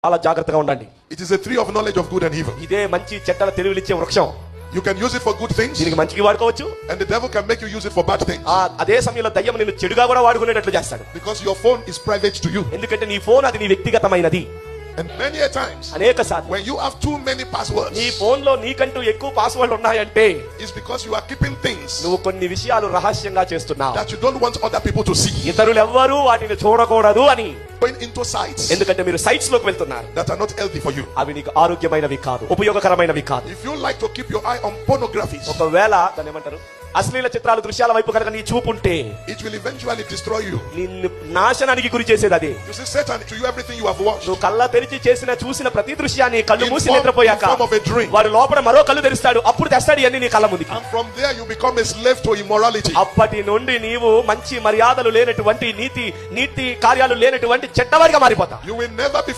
అలా జాగ్రత్తగా ఉండండి. It is a tree of knowledge of good and evil. ఇదే మంచి చెడ్డల తెలివినిచ్చే వృక్షం. You can use it for good things, దీనికి మంచికి వాడుకోవచ్చు, and the devil can make you use it for bad things. అదే సమయంలో దయ్యం నిన్ను చెడుగా కూడా వాడుకునేటట్లు చేస్తాడు. Because your phone is private to you. ఎందుకంటే నీ ఫోన్ అది నీ వ్యక్తిగతమైనది. And many a times, అనేక సార్లు when you have too many passwords, నీ ఫోన్ లో నీకంటూ ఎక్కువ పాస్వర్డ్లు ఉన్నాయంటే it's because you are keeping things నువ్వు కొన్ని విషయాలు రహస్యంగా చేస్తున్నావు. that you don't want other people to see. ఇతరులు ఎవ్వరూ వాటిని చూడకూడదు అని. Going into sites ఎందుకంటే మీరు సైట్స్ లోకి వెళ్తున్నారు, that are not healthy for you. అవి నీకు ఆరోగ్యమైనవి కాదు, ఉపయోగకరమైనవి కాదు. If you like to keep your eye on pornography, ఒకవేళ దాన్ని ఏమంటారు, అశ్లీల చిత్రాలు, దృశ్యాల వైపు కనుక నీ చూపు ఉంటే it will eventually destroy you. నిన్ను నాశనానికి గురి చేసేది అదే. You see, Satan to you everything you have watched నువ్వు కళ్ళ తెరిచి చూసిన ప్రతి దృశ్యాన్ని కళ్ళు మూసి in నిద్రపోయాక form of a dream. వాడు లోపల మరో కళ్ళు తెరుస్తాడు, అప్పుడు తెస్తాడు ఇవన్నీ నీ కళ్ళ ముందుకి. And from there you become a slave to immorality. అప్పటి నుండి నీవు మంచి మర్యాదలు లేనటువంటి నీతి కార్యాలు లేనటువంటి చెడ్డవాడిగా మారిపోతావు. You will never be